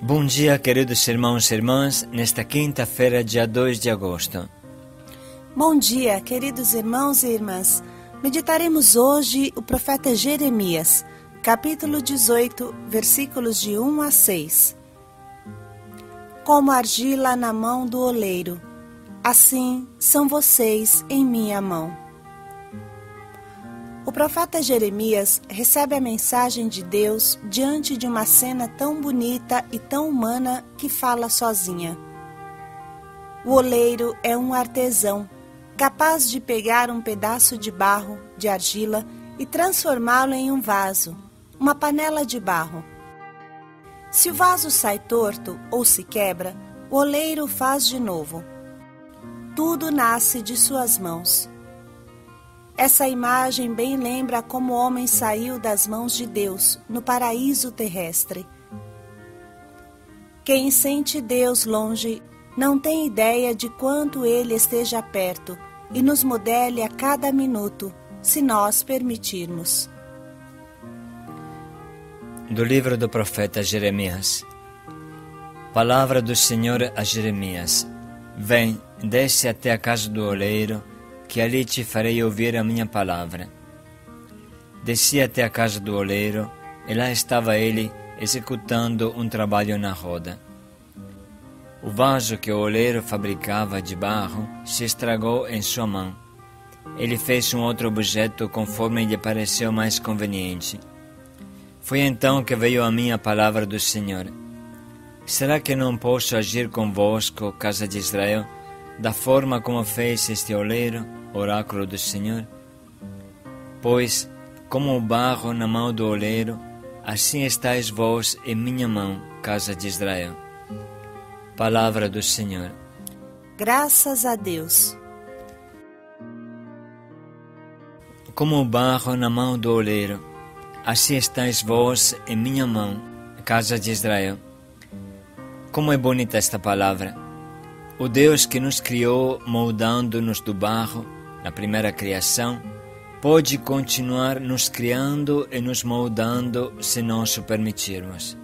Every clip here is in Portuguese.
Bom dia, queridos irmãos e irmãs, nesta quinta-feira, dia 2 de agosto. Bom dia, queridos irmãos e irmãs. Meditaremos hoje o profeta Jeremias, capítulo 18, versículos de 1 a 6. Como argila na mão do oleiro, assim são vocês em minha mão. O profeta Jeremias recebe a mensagem de Deus diante de uma cena tão bonita e tão humana que fala sozinha. O oleiro é um artesão, capaz de pegar um pedaço de barro, de argila, e transformá-lo em um vaso, uma panela de barro. Se o vaso sai torto ou se quebra, o oleiro faz de novo. Tudo nasce de suas mãos. Essa imagem bem lembra como o homem saiu das mãos de Deus no paraíso terrestre. Quem sente Deus longe não tem ideia de quanto Ele esteja perto e nos modele a cada minuto, se nós permitirmos. Do livro do profeta Jeremias. Palavra do Senhor a Jeremias. Vem, desce até a casa do oleiro, que ali te farei ouvir a minha palavra. Desci até a casa do oleiro, e lá estava ele executando um trabalho na roda. O vaso que o oleiro fabricava de barro se estragou em sua mão. Ele fez um outro objeto conforme lhe pareceu mais conveniente. Foi então que veio a mim a palavra do Senhor. Será que não posso agir convosco, casa de Israel, da forma como fez este oleiro, oráculo do Senhor? Pois, como o barro na mão do oleiro, assim estáis vós em minha mão, casa de Israel. Palavra do Senhor. Graças a Deus. Como o barro na mão do oleiro, assim estáis vós em minha mão, casa de Israel. Como é bonita esta palavra! O Deus que nos criou moldando-nos do barro, na primeira criação, pode continuar nos criando e nos moldando se nós o permitirmos.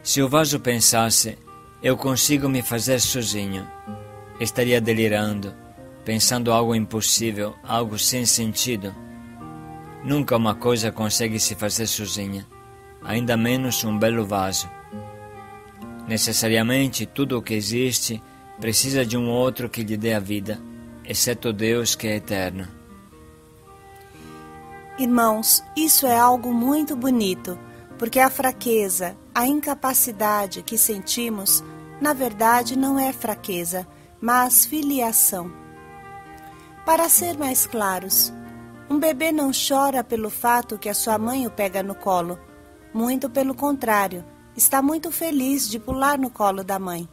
Se o vaso pensasse, eu consigo me fazer sozinho, estaria delirando, pensando algo impossível, algo sem sentido. Nunca uma coisa consegue se fazer sozinha, ainda menos um belo vaso. Necessariamente, tudo o que existe precisa de um outro que lhe dê a vida, exceto Deus que é eterno. Irmãos, isso é algo muito bonito, porque a fraqueza, a incapacidade que sentimos, na verdade não é fraqueza, mas filiação. Para ser mais claros, um bebê não chora pelo fato que a sua mãe o pega no colo, muito pelo contrário, está muito feliz de pular no colo da mãe.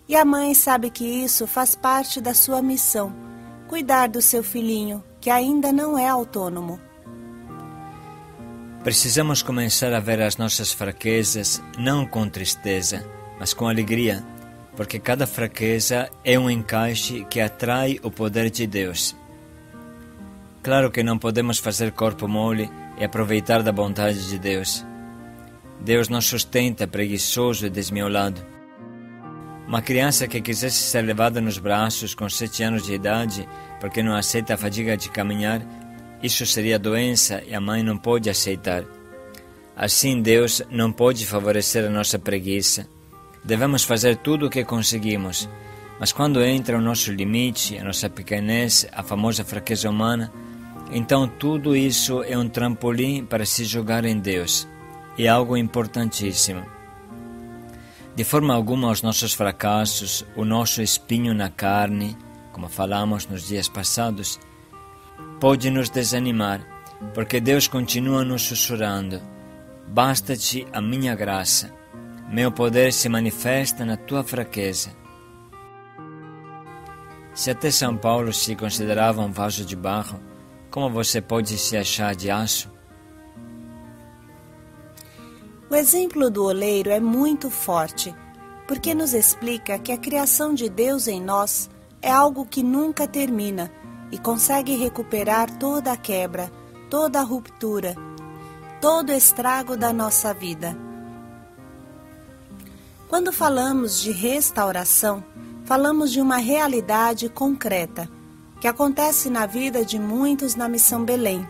E a mãe sabe que isso faz parte da sua missão, cuidar do seu filhinho, que ainda não é autônomo. Precisamos começar a ver as nossas fraquezas não com tristeza, mas com alegria, porque cada fraqueza é um encaixe que atrai o poder de Deus. Claro que não podemos fazer corpo mole e aproveitar da bondade de Deus. Deus não sustenta preguiçoso e desmiolado. Uma criança que quisesse ser levada nos braços com 7 anos de idade porque não aceita a fadiga de caminhar, isso seria doença e a mãe não pode aceitar. Assim Deus não pode favorecer a nossa preguiça. Devemos fazer tudo o que conseguimos, mas quando entra o nosso limite, a nossa pequenez, a famosa fraqueza humana, então tudo isso é um trampolim para se jogar em Deus. É algo importantíssimo. De forma alguma, os nossos fracassos, o nosso espinho na carne, como falamos nos dias passados, pode nos desanimar, porque Deus continua nos sussurrando: basta-te a minha graça, meu poder se manifesta na tua fraqueza. Se até São Paulo se considerava um vaso de barro, como você pode se achar de aço? O exemplo do oleiro é muito forte, porque nos explica que a criação de Deus em nós é algo que nunca termina e consegue recuperar toda a quebra, toda a ruptura, todo o estrago da nossa vida. Quando falamos de restauração, falamos de uma realidade concreta, que acontece na vida de muitos na Missão Belém.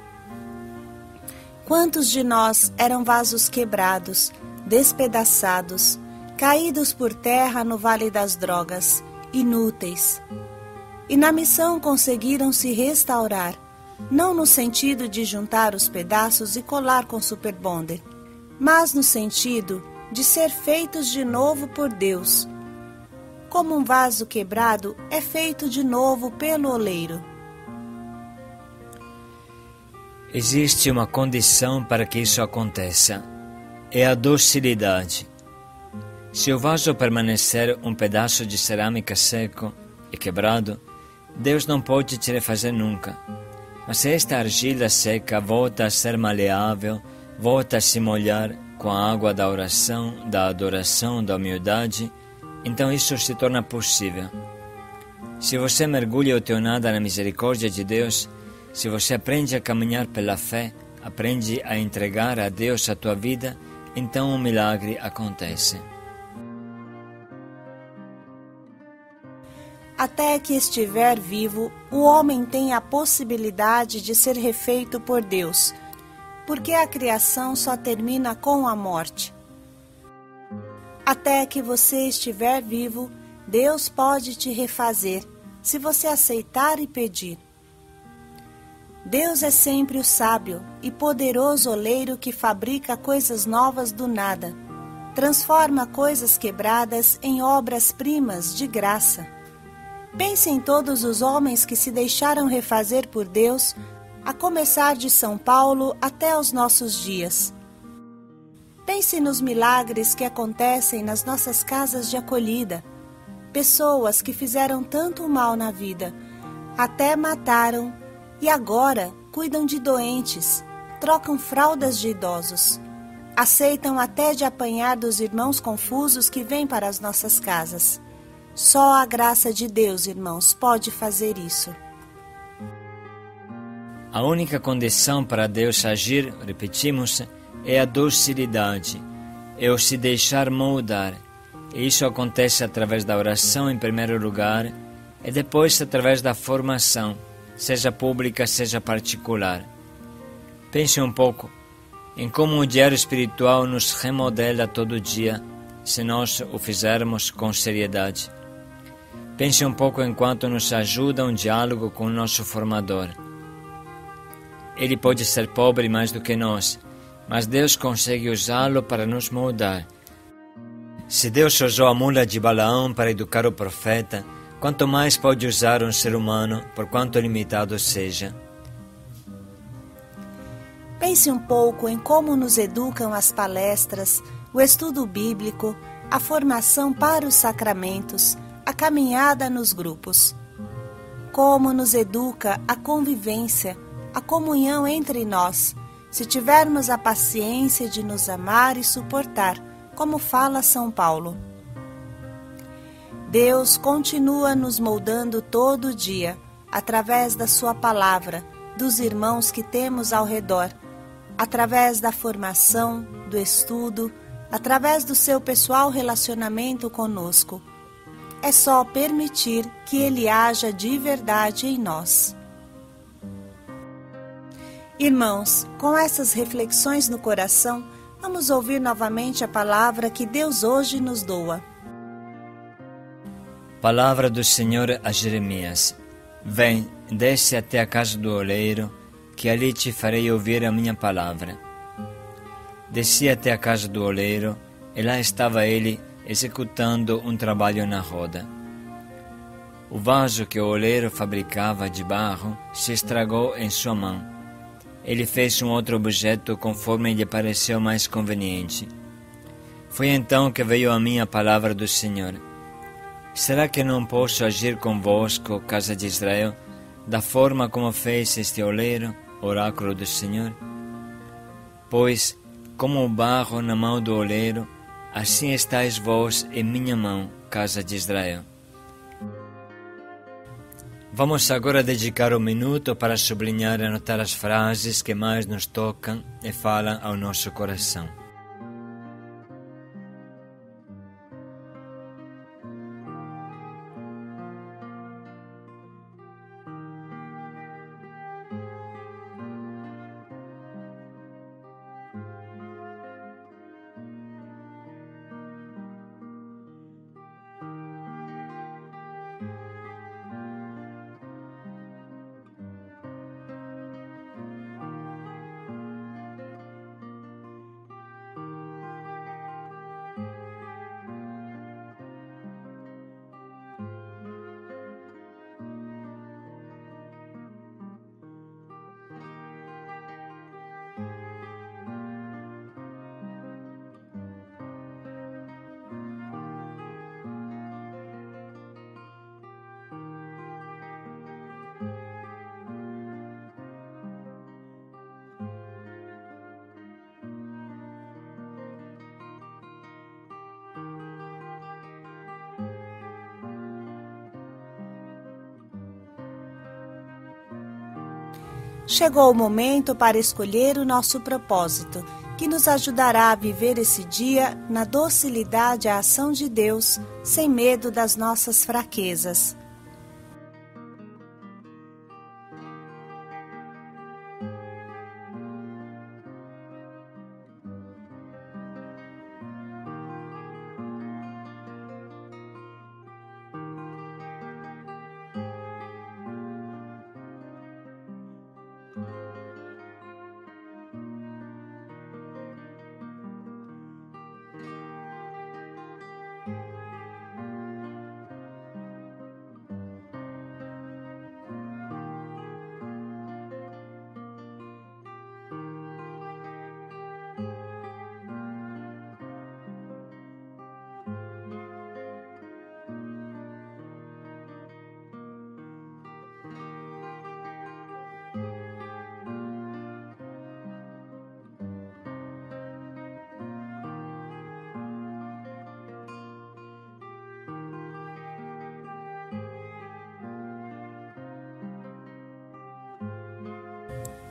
Quantos de nós eram vasos quebrados, despedaçados, caídos por terra no Vale das Drogas, inúteis? E na missão conseguiram se restaurar, não no sentido de juntar os pedaços e colar com Super Bonder, mas no sentido de ser feitos de novo por Deus. Como um vaso quebrado é feito de novo pelo oleiro. Existe uma condição para que isso aconteça. É a docilidade. Se o vaso permanecer um pedaço de cerâmica seco e quebrado, Deus não pode te refazer nunca. Mas se esta argila seca volta a ser maleável, volta a se molhar com a água da oração, da adoração, da humildade, então isso se torna possível. Se você mergulha o teu nada na misericórdia de Deus, se você aprende a caminhar pela fé, aprende a entregar a Deus a tua vida, então um milagre acontece. Até que estiver vivo, o homem tem a possibilidade de ser refeito por Deus, porque a criação só termina com a morte. Até que você estiver vivo, Deus pode te refazer, se você aceitar e pedir. Deus é sempre o sábio e poderoso oleiro que fabrica coisas novas do nada, transforma coisas quebradas em obras-primas de graça. Pense em todos os homens que se deixaram refazer por Deus, a começar de São Paulo até os nossos dias. Pense nos milagres que acontecem nas nossas casas de acolhida. Pessoas que fizeram tanto mal na vida, até mataram, e agora cuidam de doentes, trocam fraldas de idosos. Aceitam até de apanhar dos irmãos confusos que vêm para as nossas casas. Só a graça de Deus, irmãos, pode fazer isso. A única condição para Deus agir, repetimos, é a docilidade, é o se deixar moldar. E isso acontece através da oração em primeiro lugar e depois através da formação, seja pública, seja particular. Pense um pouco em como o diário espiritual nos remodela todo dia, se nós o fizermos com seriedade. Pense um pouco enquanto nos ajuda um diálogo com o nosso formador. Ele pode ser pobre mais do que nós, mas Deus consegue usá-lo para nos moldar. Se Deus usou a mula de Balaão para educar o profeta, quanto mais pode usar um ser humano, por quanto limitado seja. Pense um pouco em como nos educam as palestras, o estudo bíblico, a formação para os sacramentos, a caminhada nos grupos. Como nos educa a convivência, a comunhão entre nós, se tivermos a paciência de nos amar e suportar, como fala São Paulo. Deus continua nos moldando todo dia, através da sua palavra, dos irmãos que temos ao redor, através da formação, do estudo, através do seu pessoal relacionamento conosco. É só permitir que Ele haja de verdade em nós. Irmãos, com essas reflexões no coração, vamos ouvir novamente a palavra que Deus hoje nos doa. Palavra do Senhor a Jeremias. Vem, desce até a casa do oleiro, que ali te farei ouvir a minha palavra. Desci até a casa do oleiro, e lá estava ele executando um trabalho na roda. O vaso que o oleiro fabricava de barro se estragou em sua mão. Ele fez um outro objeto conforme lhe pareceu mais conveniente. Foi então que veio a mim a palavra do Senhor. Será que não posso agir convosco, casa de Israel, da forma como fez este oleiro, oráculo do Senhor? Pois, como o barro na mão do oleiro, assim estáis vós em minha mão, casa de Israel. Vamos agora dedicar um minuto para sublinhar e anotar as frases que mais nos tocam e falam ao nosso coração. Chegou o momento para escolher o nosso propósito, que nos ajudará a viver esse dia na docilidade à ação de Deus, sem medo das nossas fraquezas.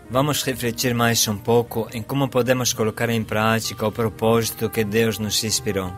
Vamos refletir mais um pouco em como podemos colocar em prática o propósito que Deus nos inspirou.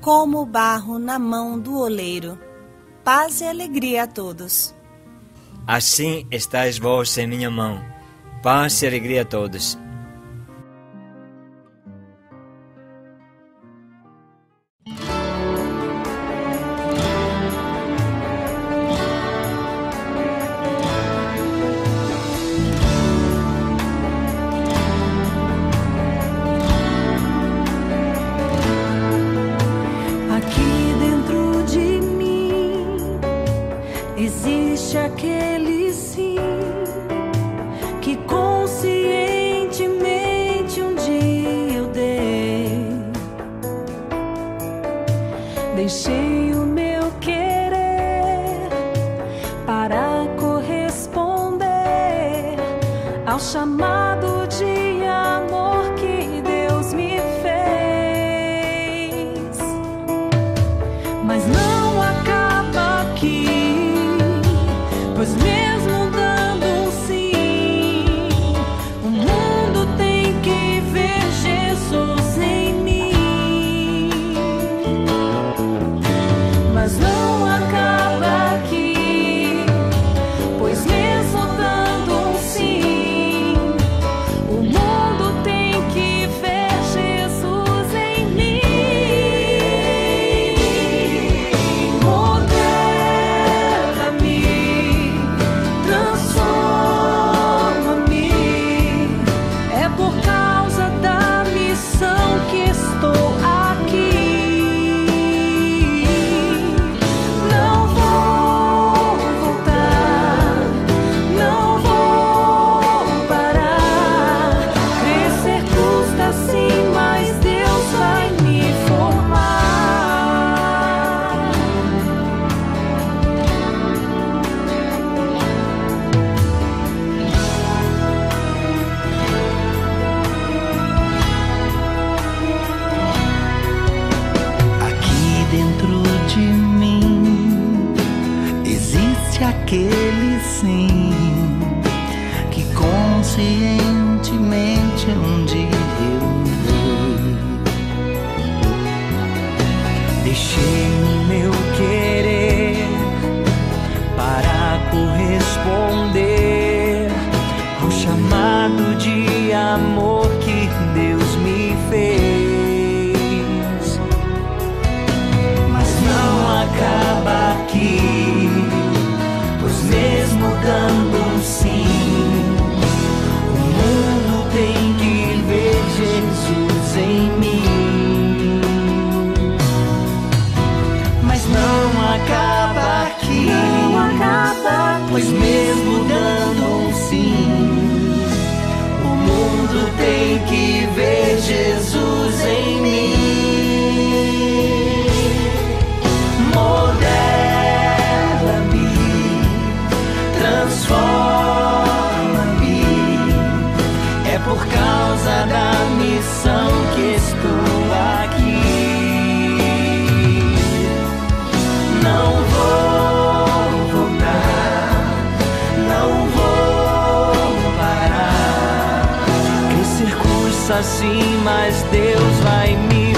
Como o barro na mão do oleiro. Paz e alegria a todos. Assim estáis vós em minha mão. Paz e alegria a todos. Existe aquele sim que conscientemente um dia eu dei. Deixei o meu querer para corresponder ao chamado de amor que Deus me fez. Mas não acaba aqui. Pois mesmo dando um sim, o mundo tem que ver Jesus em mim. Mas não acaba aqui, pois mesmo dando um sim, o mundo tem amor que Deus me fez. Mas não acaba aqui, pois mesmo dando um sim, o mundo tem que ver Jesus em mim. Mas não acaba aqui, pois mesmo dando um sim, o mundo tem que ver Jesus em mim. Modela-me, transforma-me, é por causa da missão que estou aqui. Não vou voltar, não vou parar. Crescer custa sim, mas Deus vai me